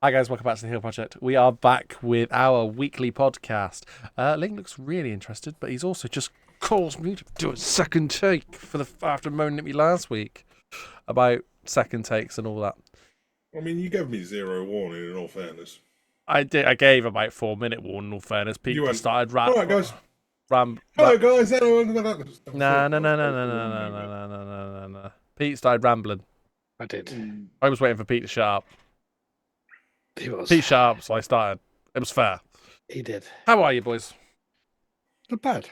Hi guys, welcome back to the Hill Project. We are back with our weekly podcast. Link looks really interested, but he's also just calls me to do a second take after moaning at me last week about second takes and all that. I mean, you gave me zero warning. In all fairness, I did. I gave about 4 minute warning. In all fairness, Pete you just went. started All right, guys. ram. Hello, guys. Hello. Nah, no, no, no, no, no, no, no, no, no, no, no. Pete started rambling. I did. I was waiting for Pete to shut up. He was. Pete shut up, so I started. It was fair. He did. How are you, boys? Not bad.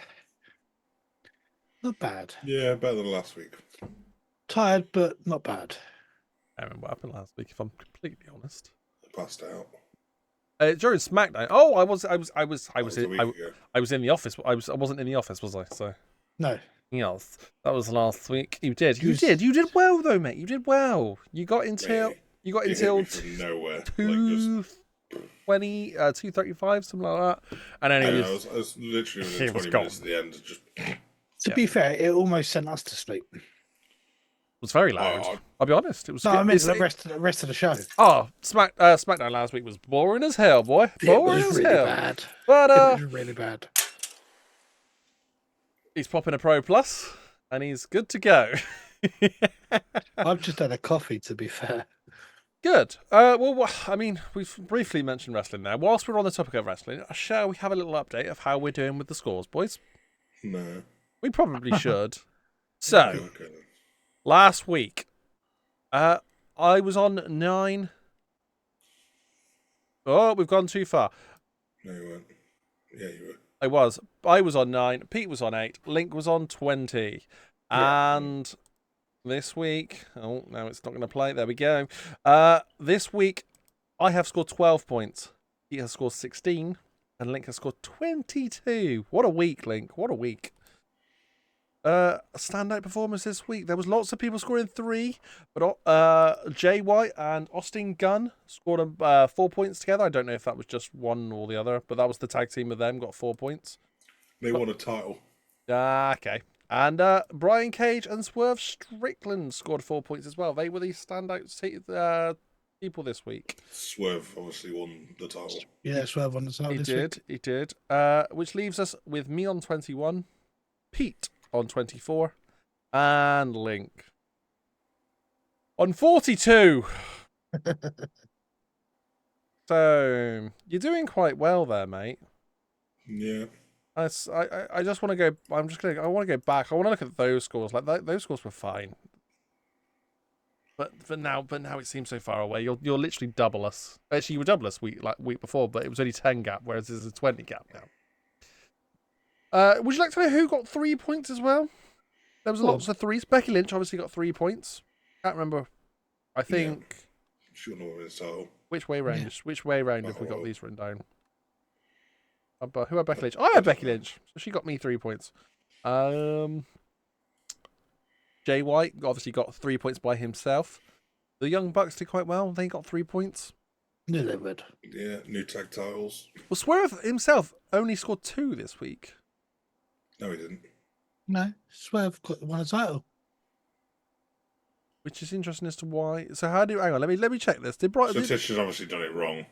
Not bad. Yeah, better than last week. Tired, but not bad. I don't remember what happened last week, if I'm completely honest. I passed out. During SmackDown. Oh, I was in the office. I wasn't in the office, was I? So No. yes, that was last week. You did. You Who's- did. You did well though, mate. You did well. You got until Mate, you got It hit until me from nowhere. 2:20, 2:35, something like that. And then I he was. was literally he within was 20 gone. minutes at the end. Just To be fair, it almost sent us to sleep. Was very loud. Oh. I'll be honest. It was. No, I mean it's- the rest of the show. SmackDown last week was boring as hell, boy. Boring it was as really hell. bad. But It was really bad. he's popping a Pro Plus, and he's good to go. I've just had a coffee, to be fair. Good. Well, I mean, we've briefly mentioned wrestling now. Whilst we're on the topic of wrestling, shall we have a little update of how we're doing with the scores, boys? no. We probably should. So, Okay. last week, I was on 9. Oh, we've gone too far. No, you weren't. Yeah, you were. I was on 9. Pete was on 8. Link was on 20. Yeah. And this week, oh, now it's not going to play. There we go. This week, I have scored 12 points. Pete has scored 16. And Link has scored 22. What a week, Link. What a week. Standout performance this week. There was lots of people scoring 3, but Jay White and Austin Gunn scored 4 points together. I don't know if that was just one or the other, but that was the tag team of them, got 4 points. They won a title. Okay. And Brian Cage and Swerve Strickland scored 4 points as well. They were the standout people this week. Swerve obviously won the title. Yeah, Swerve on the side this week. He did. Which leaves us with me on 21, Pete on 24, and Link on 42. So you're doing quite well there, mate. Yeah. I just want to go. I want to go back. I want to look at those scores. Like those scores were fine, but now it seems so far away. You're literally double us. Actually, you were double us week before, but it was only 10 gap, whereas there's a 20 gap now. Would you like to know who got 3 points as well? There was lots of threes. Becky Lynch obviously got 3 points. Can't remember. I think She won the title. which way round? Yeah. Which way round have we got these written down? Who had Becky Lynch? I had Becky Lynch, so she got me 3 points. Jay White obviously got 3 points by himself. The Young Bucks did quite well. They got 3 points. Knew they would. Yeah, new tag titles. Well, Swerve himself only scored 2 this week. No, he didn't. No, Swerve won a title. Which is interesting as to why. So how do hang on? Let me check this. Did Brighton? So Tish has obviously done it wrong.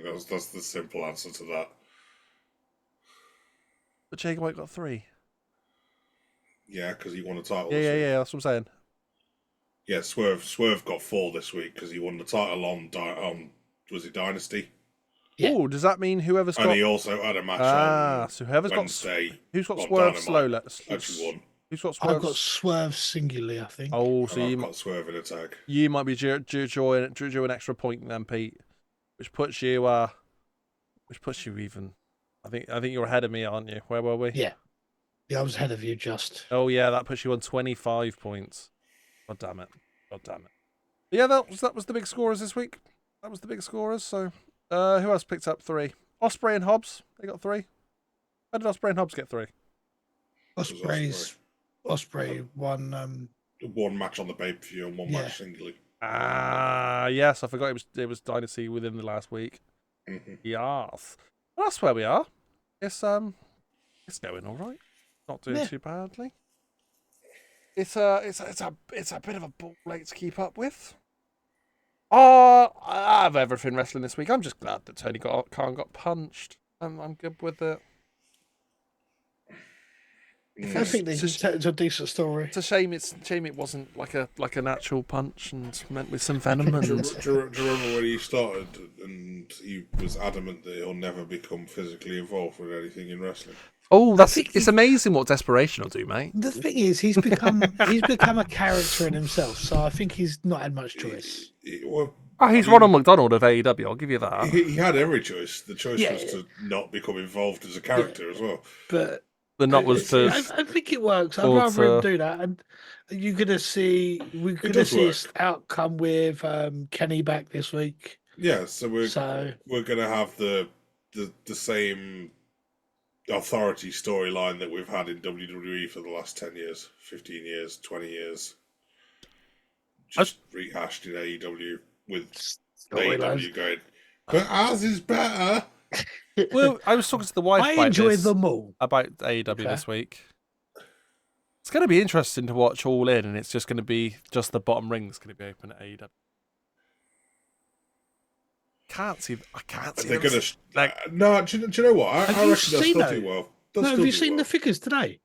That's the simple answer to that. But Jay White got 3. Yeah, because he won a title. Yeah. That's what I'm saying. Yeah, Swerve got 4 this week because he won the title on was it Dynasty? Yeah. Oh, does that mean whoever's And got? he also had a match on So whoever's Wednesday. who's got on Swerve Dynamite. slow? Actually won. Who's got I've Swerve? got Swerve singularly, I think. Oh, so And you I've got Swerve in a tag. might be due an extra point then, Pete, which puts you even. I think you're ahead of me, aren't you? Where were we? Yeah. Yeah, I was ahead of you just. Oh yeah, that puts you on 25 points. God damn it. But yeah, that was the big scorers this week. That was the big scorers. So, who else picked up 3? Osprey and Hobbs. They got 3. How did Osprey and Hobbs get 3? Osprey won. One match on the pay-per-view and one Yeah. match singly. Yes, I forgot it was Dynasty within the last week. Mm-hmm. Yes. Well, that's where we are. It's going all right. Not doing too badly. It's a bit of a ball late to keep up with. I have everything wrestling this week. I'm just glad that Tony Khan got punched. I'm good with it. I think they just it's a decent story. It's a shame. It's a shame it wasn't like an actual punch and meant with some venom. And Do you remember when he started and he was adamant that he'll never become physically involved with anything in wrestling? oh, it's amazing what desperation will do, mate. The thing is, he's become a character in himself. So I think he's not had much choice. He's Ronald McDonald of AEW. I'll give you that. He had every choice. The choice was to not become involved as a character as well. But The not was to. I think it works. I'd rather him do that. And we're gonna see his outcome with Kenny back this week. Yeah, so we're gonna have the same authority storyline that we've had in WWE for the last 10 years, 15 years, 20 years. Just rehashed in AEW with AEW going, but ours is better. Well, I was talking to the wife. I enjoy them all about AEW this week. It's going to be interesting to watch All In, and it's just going to be just the bottom ring that's going to be open at AEW. I can't see. They're going to no. Do you know what? I reckon they'll still do well. Have you seen the figures today?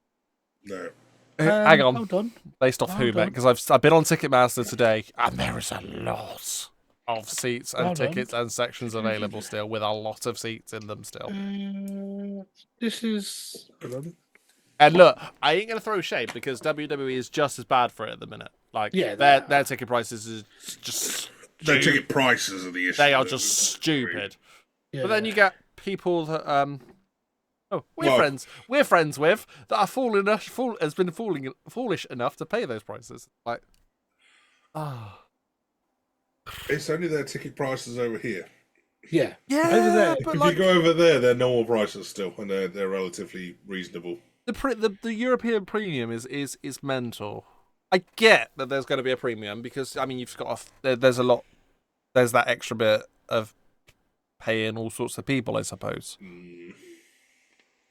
No. Hang on. Hold on. Based off who, mate? Because I've been on Ticketmaster today, and there is a lot of seats and tickets and sections available still, with a lot of seats in them still. This is. Hold on. And look, I ain't gonna throw shade because WWE is just as bad for it at the minute. Like, their ticket prices is just. Their ticket prices are the issue. They are just stupid. Yeah. But then you get people that we're friends with that are foolish enough to pay those prices. Like, it's only their ticket prices over here. Yeah, over there. But if you go over there, they're normal prices still, and they're relatively reasonable. The European premium is mental. I get that there's going to be a premium because I mean you've got there's that extra bit of paying all sorts of people, I suppose.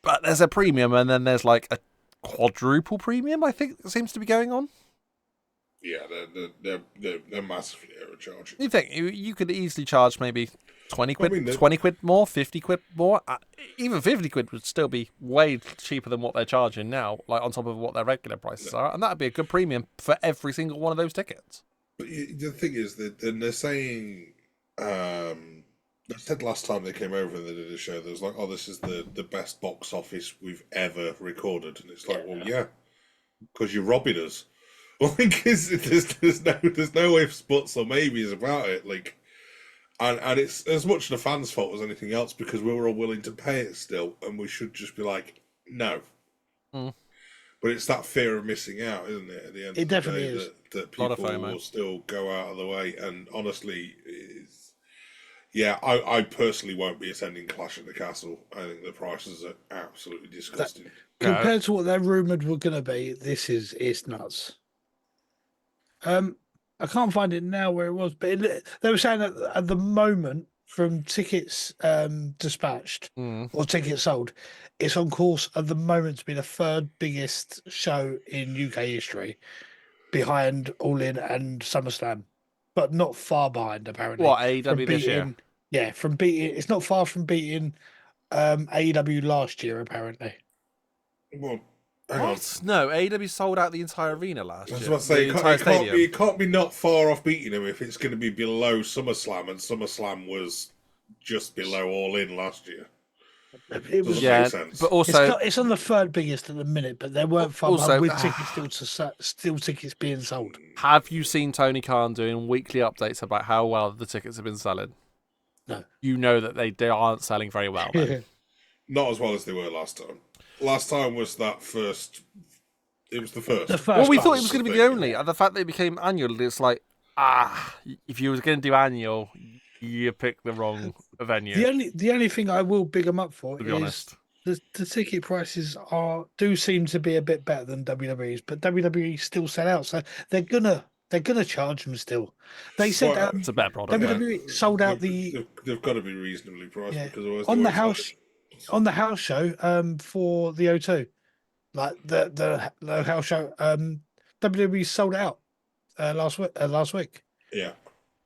But there's a premium, and then there's like a quadruple premium. I think seems to be going on. Yeah, they're massively overcharging. You think you could easily charge maybe 20 quid, 20 quid more, 50 quid more? Even 50 quid would still be way cheaper than what they're charging now, like on top of what their regular prices are, and that'd be a good premium for every single one of those tickets. But the thing is that they're saying, I said last time they came over and they did a show, there was like, oh, this is the best box office we've ever recorded, and it's like, well, yeah, because you're robbing us. Like, there's no ifs, buts, or maybes about it. Like, and it's as much the fans' fault as anything else because we were all willing to pay it still, and we should just be like, no. But it's that fear of missing out, isn't it? At the end, it definitely is. That people will still go out of the way, and honestly, I personally won't be attending Clash at the Castle. I think the prices are absolutely disgusting. Compared to what they're rumoured were going to be, it's nuts. I can't find it now where it was, but they were saying that at the moment, from tickets dispatched or tickets sold, it's on course at the moment to be the third biggest show in UK history, behind All In and SummerSlam, but not far behind apparently. What, AEW this year? Yeah, it's not far from beating AEW last year apparently. Well. What? No, AEW sold out the entire arena last year. I was about to say, it can't be not far off beating him if it's going to be below SummerSlam, and SummerSlam was just below All In last year. It was, but also it's on the third biggest at the minute, but they weren't far behind with tickets still tickets being sold. Have you seen Tony Khan doing weekly updates about how well the tickets have been selling? No. You know that they aren't selling very well. Not as well as they were last time. Last time was that first. It was the first. Well, we thought it was going to be the only. And the fact that it became annual, it's like, if you were going to do annual, you picked the wrong venue. The only thing I will big them up for to be honest, the ticket prices do seem to be a bit better than WWE's, but WWE still sell out, so they're gonna charge them still. They said it's a better product. WWE sold out They've got to be reasonably priced because otherwise on the house show for the O2, like the house show, WWE sold out last week. Yeah,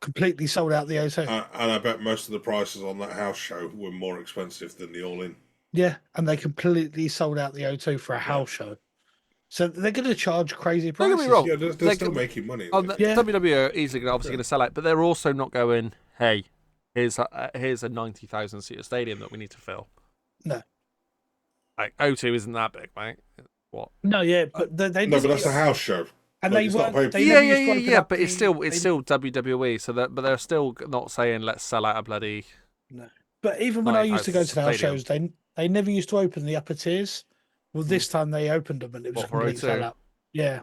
completely sold out the O2. And I bet most of the prices on that house show were more expensive than the all-in. Yeah, and they completely sold out the O2 for a house show. So they're going to charge crazy Don't get prices. me wrong. Yeah, they're still making money. Like. Yeah. WWE are easily obviously going to sell out, but they're also not going, hey, here's a 90,000 seater stadium that we need to fill. No. Like O2 isn't that big, mate. What? No, yeah, but they No, but that's a house show. and Like, they it's not weren't. paper. They Yeah, never yeah, used to yeah, open yeah. up But it's the- still WWE. So that, but they're still not saying let's sell out a bloody. No. But even when I used to go to the house stadium. shows, they never used to open the upper tiers. Well, this time they opened them and it was What, a for complete O2? sellout. Yeah,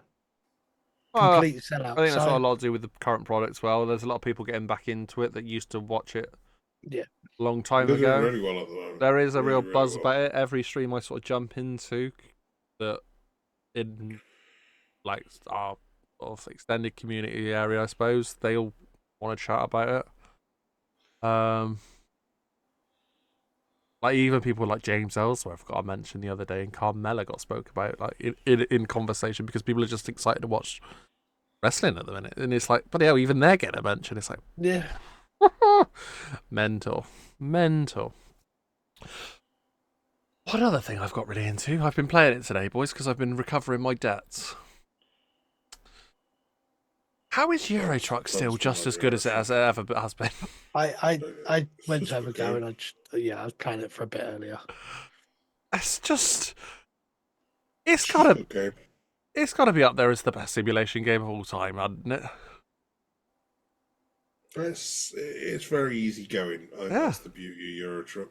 Well, complete sellout. I think that's So, got a lot to do with the current product as well. There's a lot of people getting back into it that used to watch it yeah, a long time They're doing ago. really well at the moment. There is a Really, real really buzz well. about it. Every stream I sort of jump into that in like our sort of extended community area, I suppose, they all want to chat about it. Like even people like James Ellsworth got a mention the other day, and Carmella got spoke about like in conversation because people are just excited to watch wrestling at the minute, and it's like, but hell, even they're getting a mention. It's like yeah. mental. What other thing I've got really into? I've been playing it today, boys, because I've been recovering my debts. How is Euro Truck still just as good as it ever has been? I went It's to have a okay. go and I was playing it for a bit earlier. It's just, it's gotta be up there as the best simulation game of all time, hasn't it? It's very easy going. I think that's the beauty of Euro Truck.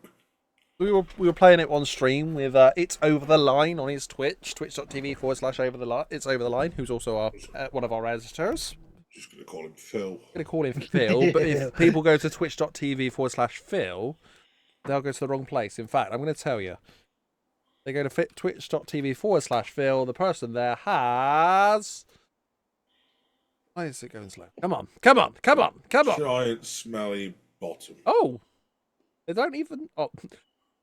We were playing it on stream with It's Over the Line on his Twitch, twitch.tv/over the line. It's Over the Line, who's also our one of our editors. Just gonna call him Phil. I'm gonna call him Phil, but if people go to twitch.tv/Phil, they'll go to the wrong place. In fact, I'm gonna tell you. They go to twitch.tv/Phil. The person there has. Why is it going slow? Come on. Giant smelly bottom. Oh, they don't even. Oh,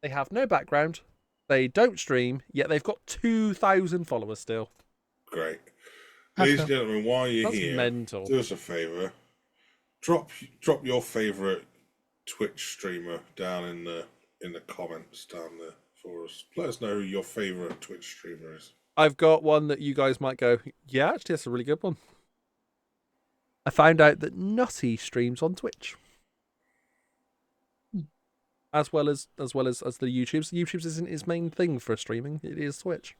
they have no background. They don't stream, yet they've got 2,000 followers still. Great. Ladies and gentlemen, while you're That's here, mental. do us a favour. Drop your favourite Twitch streamer down in the comments down there for us. Let us know who your favourite Twitch streamer is. I've got one that you guys might go, yeah, actually, that's a really good one. I found out that Nutty streams on Twitch. As well as the YouTubes. YouTube's isn't his main thing for streaming. It is Twitch.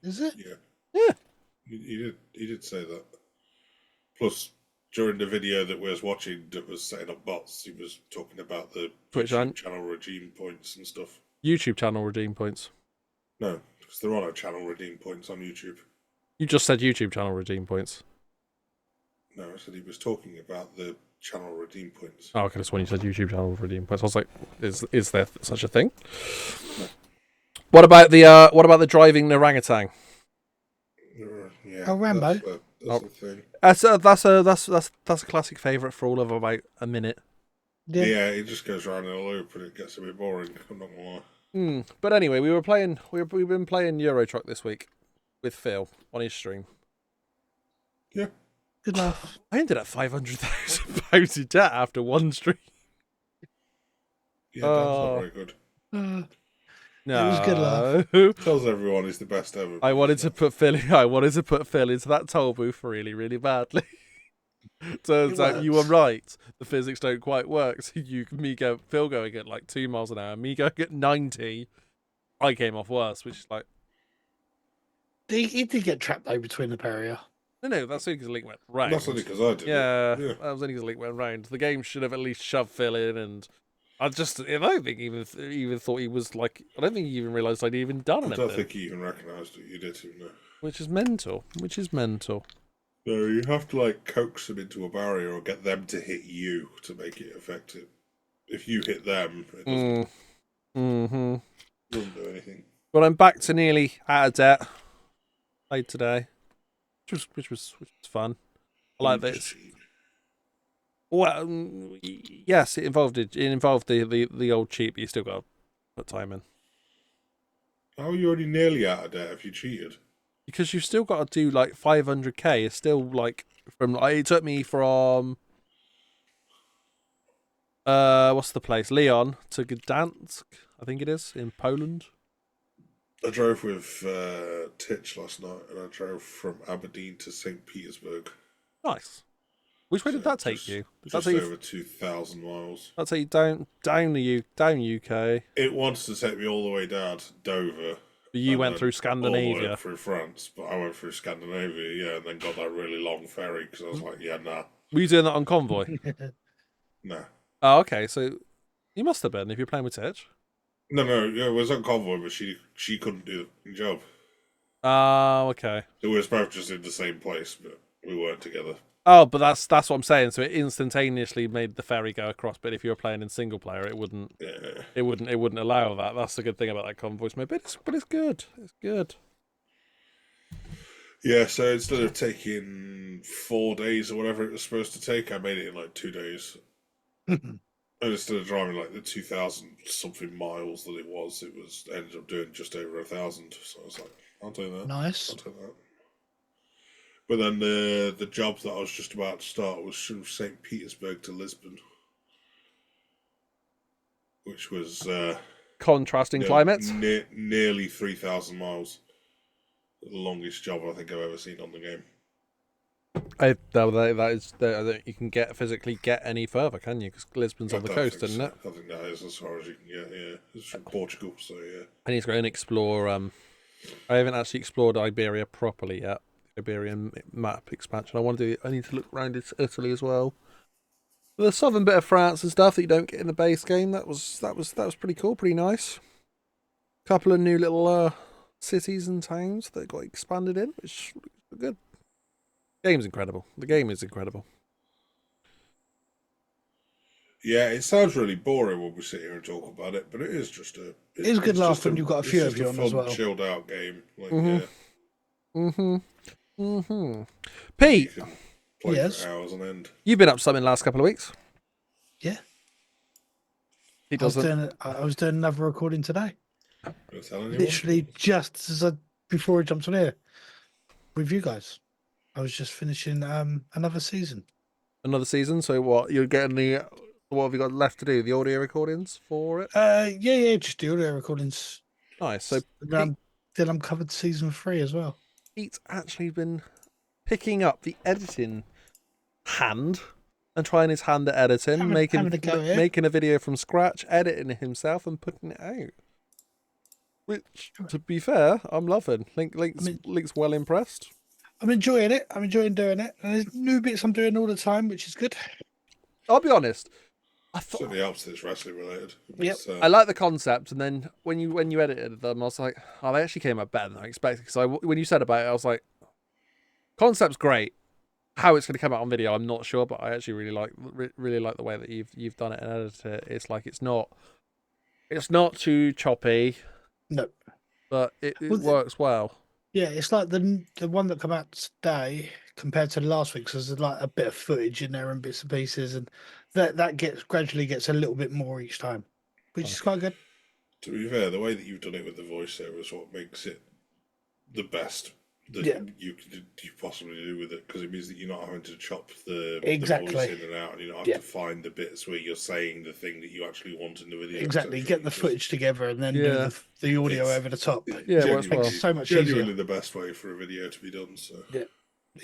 Is it? Yeah. Yeah. He did say that. Plus, during the video that we was watching that was setting up bots, he was talking about the Twitch channel redeem points and stuff. YouTube channel redeem points. No, because there are no channel redeem points on YouTube. You just said YouTube channel redeem points. No, I said he was talking about the channel redeem points. Oh, okay, that's when you said YouTube channel redeem points. I was like, is there such a thing? What about the driving orangutan? Yeah, Oh, Rambo. That's the thing. That's a classic favourite for all of about a minute. Yeah, it just goes around in a loop and it gets a bit boring. I'm not gonna lie. But anyway, we've been playing Euro Truck this week with Phil on his stream. Yeah. Good enough. I ended up £500,000 in debt after one stream. Yeah, that's not very good. No, It was good laugh. Tells everyone he's the best ever. I wanted to put Phil into that toll booth really, really badly. Turns out you were right. The physics don't quite work. So Phil going at like 2 miles an hour, me going at 90. I came off worse, which is like He did get trapped though between the pair of you. no, that's only because the link went round. That's only because I did. Yeah, Yeah. that was only because the link went round. The game should have at least shoved Phil in, and I don't think even thought he was like. I don't think he even realised I'd even done I anything. don't think he even recognised that you did him. No. Which is mental. No, you have to like coax them into a barrier or get them to hit you to make it effective. If you hit them, it doesn't do anything. But I'm back to nearly out of debt. Played today, which was fun. I like this. Well, yes, it involved the old cheat, but you still got to put time in. How are you already nearly out of debt if you cheated? Because you've still got to do like 500k. It's still like it took me from What's the place? Leon to Gdansk, I think it is, in Poland. I drove with Titch last night, and I drove from Aberdeen to St. Petersburg. Nice. Which way So did that take you? Did that just take you? over 2,000 miles. That take you down UK. It wanted to take me all the way down to Dover. But you and went then through all the Scandinavia. way through France, but I went through Scandinavia, yeah, and then got that really long ferry because I was like, yeah, nah, Were you doing that on convoy? nah. Oh, okay. So you must have been if you're playing with Titch. No, yeah, it was on convoy, but she couldn't do the job. Oh, okay. So we were both just in the same place, but we weren't together. Oh, but that's what I'm saying. So it instantaneously made the ferry go across. But if you were playing in single player, it wouldn't. Yeah. It wouldn't allow that. That's the good thing about that convoy mode. But it's good. It's good. Yeah, so instead of taking 4 days or whatever it was supposed to take, I made it in like 2 days. And instead of driving like the 2,000 something miles that it was ended up doing just over 1,000. So I was like, I'll do that. Nice. I'll take that. But then the job that I was just about to start was from St. Petersburg to Lisbon, which was Contrasting climates. nearly 3,000 miles. The longest job I think I've ever seen on the game. I don't think you can physically get any further, can you? Because Lisbon's on the coast, isn't it? I think that is as far as you can get. Yeah, it's from Portugal, so yeah. I need to go and explore. I haven't actually explored Iberia properly yet. Iberian map expansion. I need to look around Italy as well. The southern bit of France and stuff that you don't get in the base game. That was pretty cool, pretty nice. Couple of new little cities and towns that got expanded in, which was good. Game's incredible. The game is incredible. Yeah, it sounds really boring when we sit here and talk about it, but it is just a. It's good laugh when you've got a few of you on as well. Chilled out game, like Pete, you can play Yes. for hours on end. you've been up to something the last couple of weeks. Yeah. He I was doesn't. doing another recording today. You're telling anyone? Literally just before I jumped on here with you guys. I was just finishing another season. Another season. So what? You're getting the. What have you got left to do? The audio recordings for it. Yeah, just the audio recordings. Nice. So Then I'm covered season 3 as well. Pete's actually been picking up the editing hand and trying his hand at editing, making a video from scratch, editing it himself, and putting it out. Which, to be fair, I'm loving. Link's well impressed. I'm enjoying it. I'm enjoying doing it. And there's new bits I'm doing all the time, which is good. I'll be honest. I thought Certainly helps that it's wrestling related. Yep. I like the concept, and then when you edited them, I was like, oh, they actually came out better than I expected. Because when you said about it, I was like, concept's great. How it's going to come out on video, I'm not sure, but I actually really like the way that you've done it and edited it. It's like it's not too choppy. No, but it works well. Yeah, it's like the one that came out today compared to last week. So there's like a bit of footage in there and bits and pieces, and that gradually gets a little bit more each time, which is quite good. To be fair, the way that you've done it with the voiceover is what makes it the best that you possibly do with it, because it means that you're not having to chop the voice in and out, and you don't have to find the bits where you're saying the thing that you actually want in the video. Exactly, get the footage together and then do the audio over the top. Yeah, it makes it so much genuinely easier. the best way for a video to be done. So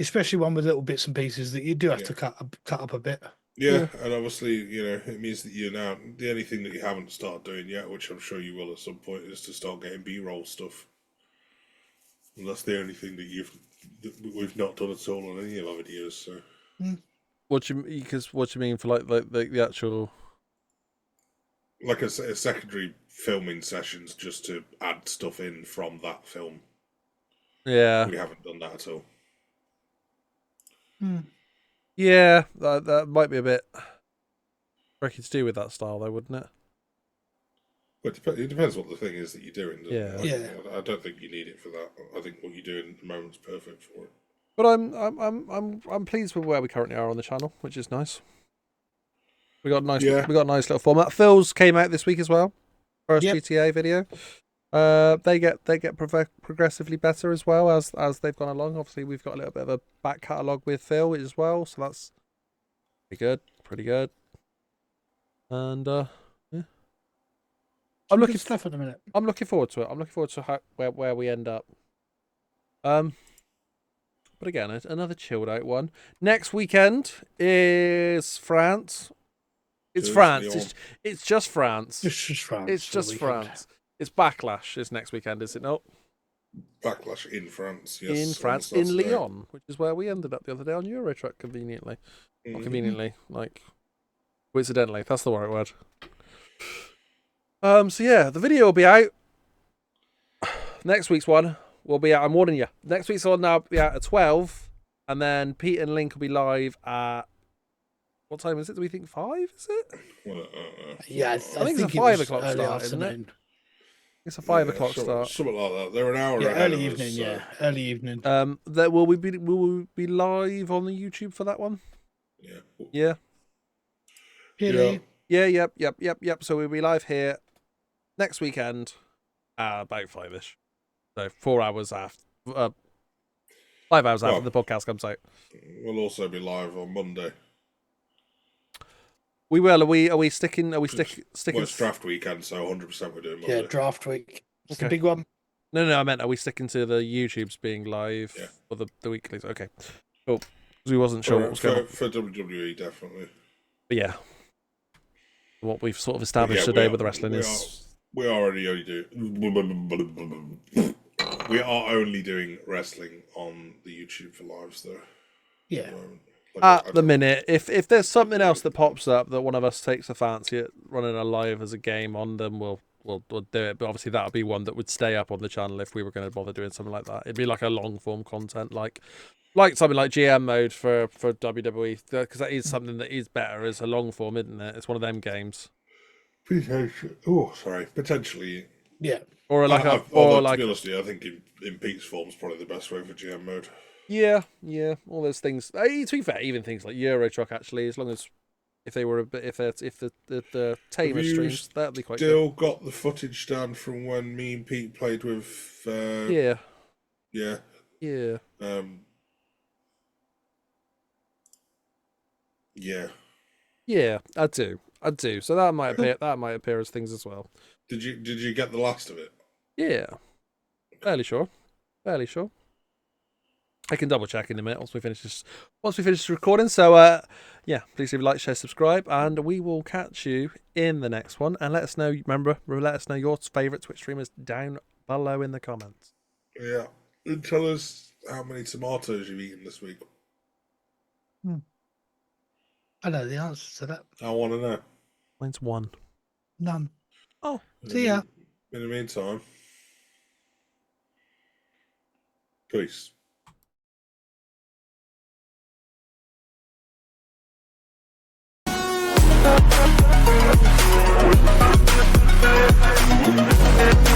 Especially one with little bits and pieces that you do have to cut up a bit. Yeah, and obviously, it means that you're now the only thing that you haven't started doing yet, which I'm sure you will at some point, is to start getting B-roll stuff. And that's the only thing that we've not done at all on any of our videos. So, what do you mean for like the actual, like a secondary filming sessions just to add stuff in from that film? Yeah, we haven't done that at all. Yeah, that might be a bit tricky to do with that style, though, wouldn't it? Well, it depends what the thing is that you're doing. Yeah. I don't think you need it for that. I think what you're doing at the moment's perfect for it. But I'm pleased with where we currently are on the channel, which is nice. We got a nice little format. Phil's came out this week as well. First GTA video. They get progressively better as well as they've gone along. Obviously, we've got a little bit of a back catalogue with Phil as well, so that's pretty good. And yeah. I'm Some looking good stuff at the minute. I'm looking forward to it. I'm looking forward to where we end up. But again, another chilled out one. Next weekend is France. It's France. It's just France. It's just France. It's just France. It's Backlash is next weekend, is it not? Backlash in France, yes. In France, in Lyon, which is where we ended up the other day on Euro Truck, conveniently. Not conveniently, like coincidentally. That's the right word. So yeah, the video will be out. Next week's one will be out. I'm warning you. Next week's one now will be out at 12, and then Pete and Link will be live at what time is it? Do we think 5? Is it? Yeah, I think it's a it 5 was o'clock early start, isn't it? afternoon. It's a 5 o'clock start. Something like that. They're an hour Yeah, ahead early of evening. us, Yeah, early evening. Will we be live on the YouTube for that one? Yeah. Yeah. Really? Yeah. Yep. So we'll be live here next weekend, about 5ish. So 4 hours after, 5 hours after the podcast comes out. We'll also be live on Monday. We will. Are we sticking? Sticking? Well, it's draft weekend, so 100% we're doing Monday. Yeah, draft week. It's Okay. the big one. No. I meant, are we sticking to the YouTubes being live for the weeklies? Okay, cool. 'Cause we wasn't sure what was going on. For WWE, definitely. But yeah, what we've sort of established today with the wrestling we already only do. We are only doing wrestling on the YouTube for lives, though. Yeah. At the minute, if there's something else that pops up that one of us takes a fancy at running a live as a game on them, we'll do it. But obviously that would be one that would stay up on the channel if we were going to bother doing something like that. It'd be like a long form content, like something like GM mode for WWE, because that is something that is better as a long form, isn't it? It's one of them games. Potentially. Yeah. Or like to be honest with you, I think in Pete's form is probably the best way for GM mode. Yeah, all those things. To be fair, even things like Euro Truck, actually, as long as if they were a bit, if the tamer streams, that'd be quite good. Still got the footage down from when me and Pete played with. Yeah. Yeah. Yeah, I do. So that might appear. That might appear as things as well. Did you get the last of it? Yeah. Fairly sure. I can double check in a minute once we finish this recording. So yeah, please leave a like, share, subscribe, and we will catch you in the next one. And let us know. Remember, let us know your favourite Twitch streamers down below in the comments. Yeah, and tell us how many tomatoes you've eaten this week. I know the answer to that. I want to know. Mine's 1. None. Oh, see ya. In the meantime, peace. We'll be right back.